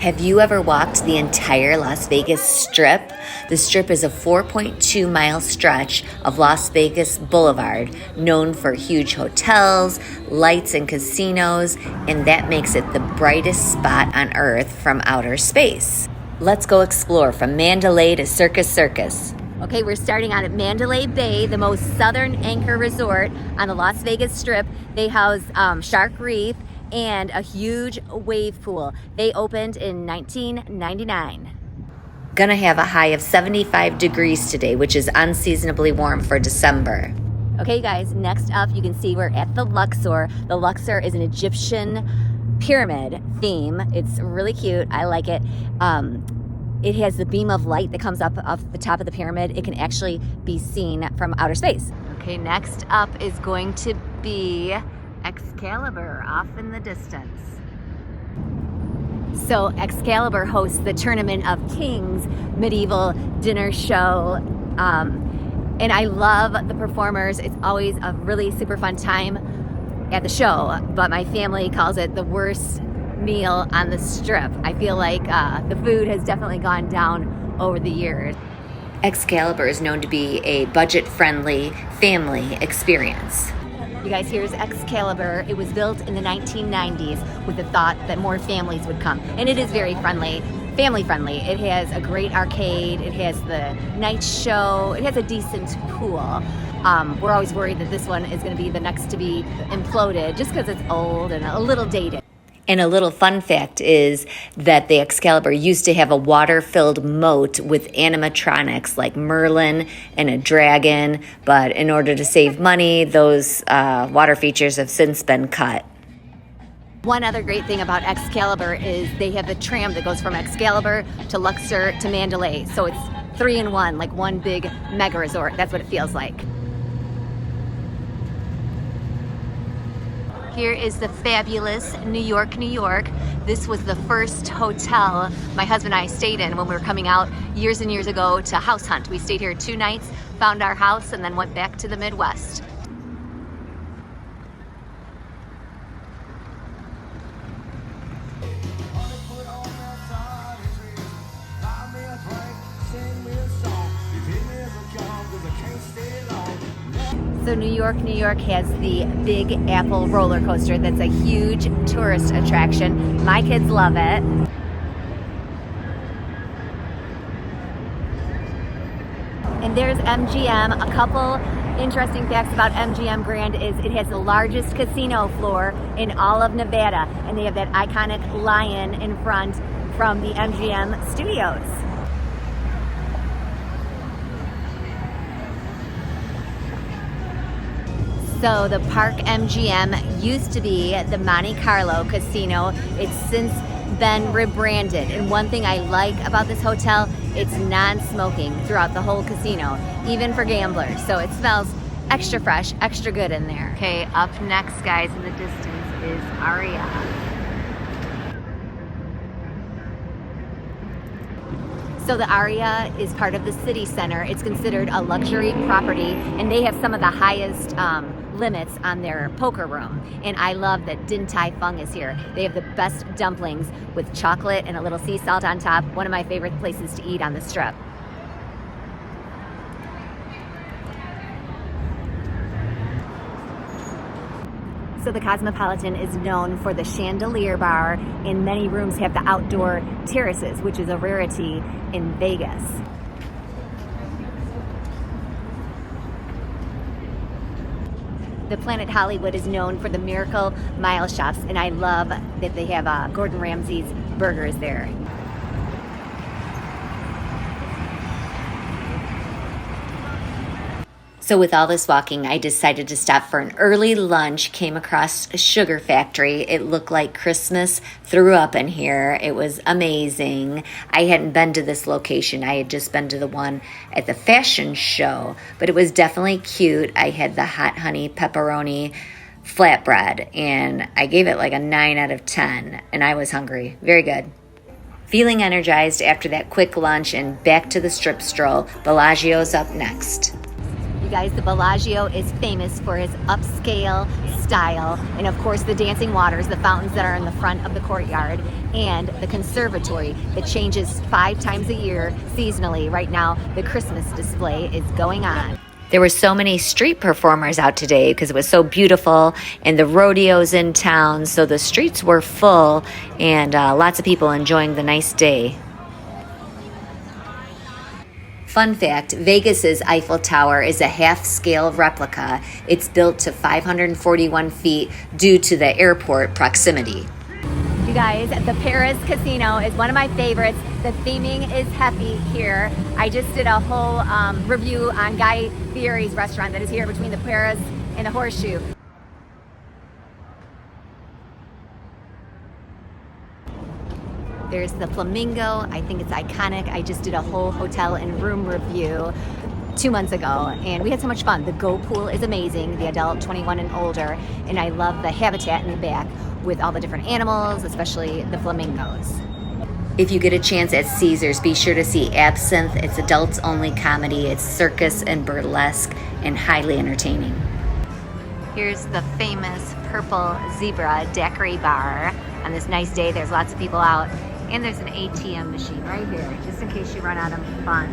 Have you ever walked the entire Las Vegas Strip? The Strip is a 4.2-mile stretch of Las Vegas Boulevard, known for huge hotels, lights, and casinos, and that makes it the brightest spot on Earth from outer space. Let's go explore from Mandalay to Circus Circus. Okay, we're starting out at Mandalay Bay, the most southern anchor resort on the Las Vegas Strip. They house Shark Reef and a huge wave pool. They opened in 1999. Gonna have a high of 75 degrees today, which is unseasonably warm for December. Okay guys, next up you can see we're at the Luxor. The Luxor is an Egyptian pyramid theme. It's really cute, I like it. It has the beam of light that comes up off the top of the pyramid. It can actually be seen from outer space. Okay, next up is going to be Excalibur off in the distance. So Excalibur hosts the Tournament of Kings medieval dinner show. And I love the performers. It's always a really super fun time at the show, but my family calls it the worst meal on the Strip. I feel like the food has definitely gone down over the years. Excalibur is known to be a budget-friendly family experience. You guys, here's Excalibur. It was built in the 1990s with the thought that more families would come. And it is very friendly, family friendly. It has a great arcade. It has the night show. It has a decent pool. We're always worried that this one is going to be the next to be imploded just because it's old and a little dated. And a little fun fact is that the Excalibur used to have a water-filled moat with animatronics like Merlin and a dragon, but in order to save money, those water features have since been cut. One other great thing about Excalibur is they have the tram that goes from Excalibur to Luxor to Mandalay. So it's 3-in-1, like one big mega resort. That's what it feels like. Here is the fabulous New York, New York. This was the first hotel my husband and I stayed in when we were coming out years and years ago to house hunt. We stayed here 2 nights, found our house, and then went back to the Midwest. So New York, New York has the Big Apple roller coaster. That's a huge tourist attraction. My kids love it. And there's MGM. A couple interesting facts about mgmgrand is it has the largest casino floor in all of Nevada. And they have that iconic lion in front from the MGM studios. So the Park MGM used to be the Monte Carlo Casino. It's since been rebranded. And one thing I like about this hotel, it's non-smoking throughout the whole casino, even for gamblers. So it smells extra fresh, extra good in there. Okay, up next, guys, in the distance is Harrah. So the Harrah is part of the city center. It's considered a luxury property, and they have some of the highest limits on their poker room. And I love that Din Tai Fung is here. They have the best dumplings with chocolate and a little sea salt on top. One of my favorite places to eat on the Strip. So the Cosmopolitan is known for the chandelier bar, and many rooms have the outdoor terraces, which is a rarity in Vegas. The Planet Hollywood is known for the Miracle Mile shops, and I love that they have Gordon Ramsay's burgers there. So with all this walking, I decided to stop for an early lunch, came across a sugar factory. It looked like Christmas threw up in here. It was amazing. I hadn't been to this location. I had just been to the one at the fashion show, but it was definitely cute. I had the hot honey pepperoni flatbread, and I gave it like a 9 out of 10, and I was hungry. Very good. Feeling energized after that quick lunch and back to the Strip stroll. Bellagio's up next. You guys, the Bellagio is famous for his upscale style, and of course the dancing waters, the fountains that are in the front of the courtyard. and the conservatory that changes 5 times a year seasonally. Right now, the Christmas display is going on. There were so many street performers out today because it was so beautiful, and the rodeo's in town, so the streets were full, and lots of people enjoying the nice day. Fun fact, Vegas's Eiffel Tower is a half-scale replica. It's built to 541 feet due to the airport proximity. You guys, the Paris Casino is one of my favorites. The theming is hefty here. I just did a whole review on Guy Fieri's restaurant that is here between the Paris and the Horseshoe. There's the Flamingo. I think it's iconic. I just did a whole hotel and room review 2 months ago, and we had so much fun. The Go Pool is amazing, the adult 21 and older, and I love the habitat in the back with all the different animals, especially the flamingos. If you get a chance at Caesars, be sure to see Absinthe. It's adults only comedy. It's circus and burlesque and highly entertaining. Here's the famous purple zebra daiquiri bar. On this nice day, there's lots of people out, and there's an ATM machine right here, just in case you run out of funds.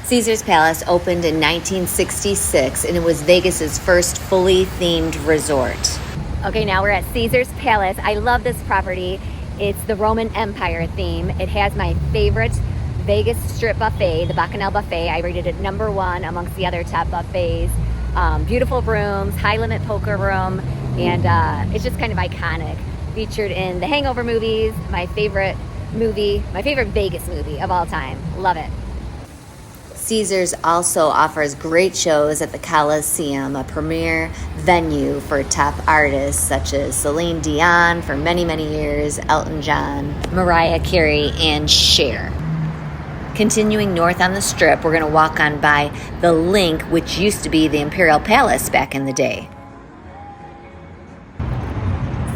Caesar's Palace opened in 1966, and it was Vegas's first fully themed resort. Okay, now we're at Caesar's Palace. I love this property. It's the Roman Empire theme. It has my favorite Vegas strip buffet, the Bacchanal buffet. I rated it #1 amongst the other top buffets. Beautiful rooms, high limit poker room, and it's just kind of iconic. Featured in the Hangover movies, my favorite Vegas movie of all time. Love it. Caesars also offers great shows at the Coliseum, a premier venue for top artists such as Celine Dion for many, many years, Elton John, Mariah Carey, and Cher. Continuing north on the Strip, we're going to walk on by the Link, which used to be the Imperial Palace back in the day.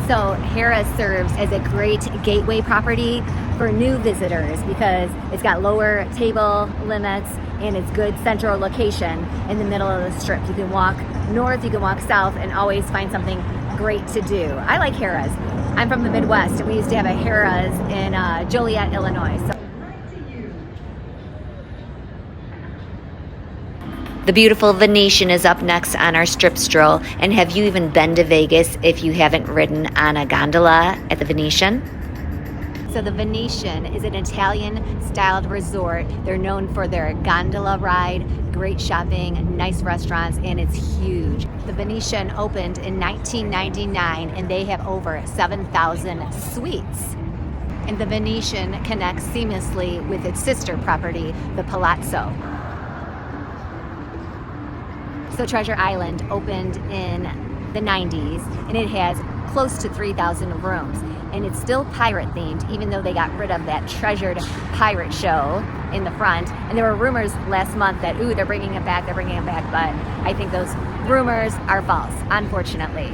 So Harrah serves as a great gateway property for new visitors because it's got lower table limits and it's good central location in the middle of the Strip. You can walk north, you can walk south, and always find something great to do. I like Harrah's. I'm from the Midwest, and we used to have a Harrah's in Joliet, Illinois. So the beautiful Venetian is up next on our strip stroll. And have you even been to Vegas if you haven't ridden on a gondola at the Venetian? So the Venetian is an Italian-styled resort. They're known for their gondola ride, great shopping, nice restaurants, and it's huge. The Venetian opened in 1999, and they have over 7,000 suites. And the Venetian connects seamlessly with its sister property, the Palazzo. So Treasure Island opened in the 90s, and it has close to 3,000 rooms. And it's still pirate themed, even though they got rid of that treasured pirate show in the front. And there were rumors last month that, they're bringing it back, but I think those rumors are false, unfortunately.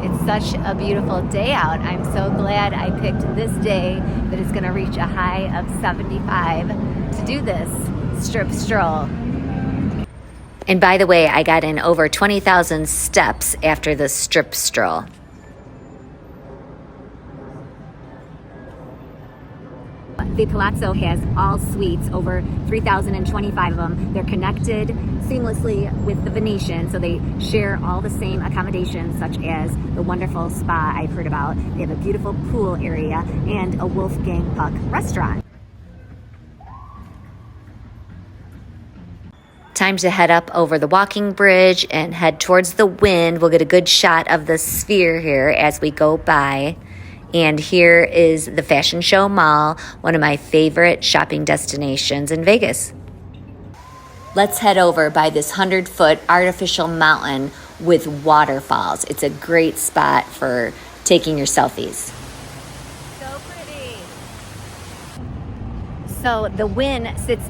It's such a beautiful day out. I'm so glad I picked this day that it's gonna reach a high of 75 to do this strip stroll. And by the way, I got in over 20,000 steps after the strip stroll. The Palazzo has all suites, over 3,025 of them. They're connected seamlessly with the Venetian, so they share all the same accommodations, such as the wonderful spa I've heard about. They have a beautiful pool area and a Wolfgang Puck restaurant. Time to head up over the walking bridge and head towards the Wynn. We'll get a good shot of the Sphere here as we go by. And here is the Fashion Show Mall, one of my favorite shopping destinations in Vegas. Let's head over by this 100-foot artificial mountain with waterfalls. It's a great spot for taking your selfies. So the Wynn sits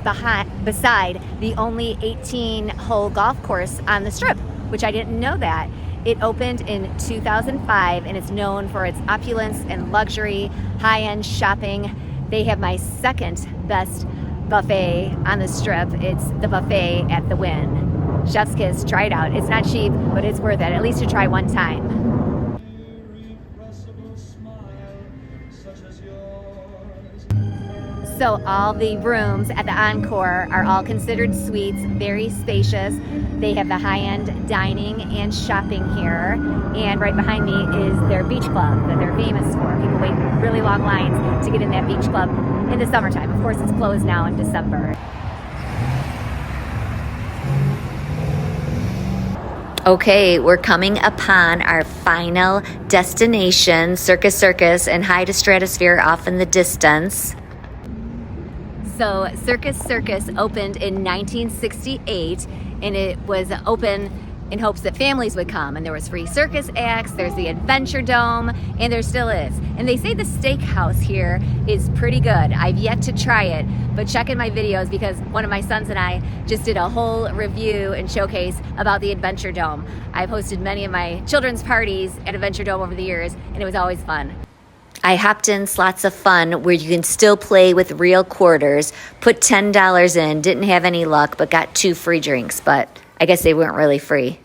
beside the only 18-hole golf course on the Strip, which I didn't know that. It opened in 2005, and it's known for its opulence and luxury, high-end shopping. They have my second best buffet on the Strip. It's the buffet at the Wynn. Chef's kiss, try it out. It's not cheap, but it's worth it, at least to try one time. So all the rooms at the Encore are all considered suites, very spacious. They have the high-end dining and shopping here. And right behind me is their beach club that they're famous for. People wait really long lines to get in that beach club in the summertime. Of course, it's closed now in December. Okay, we're coming upon our final destination, Circus Circus, and hi to Stratosphere off in the distance. So Circus Circus opened in 1968, and it was open in hopes that families would come. And there was free circus acts, there's the Adventure Dome, and there still is. And they say the steakhouse here is pretty good. I've yet to try it, but check in my videos because one of my sons and I just did a whole review and showcase about the Adventure Dome. I've hosted many of my children's parties at Adventure Dome over the years, and it was always fun. I hopped in Slots of Fun where you can still play with real quarters, put $10 in, didn't have any luck, but got 2 free drinks, but I guess they weren't really free.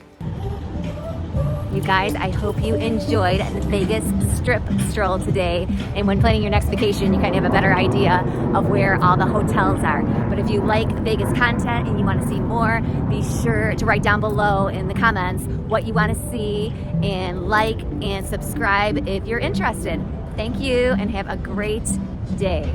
You guys, I hope you enjoyed the Vegas Strip stroll today. And when planning your next vacation, you kind of have a better idea of where all the hotels are. But if you like Vegas content and you want to see more, be sure to write down below in the comments what you want to see and like and subscribe if you're interested. Thank you and have a great day.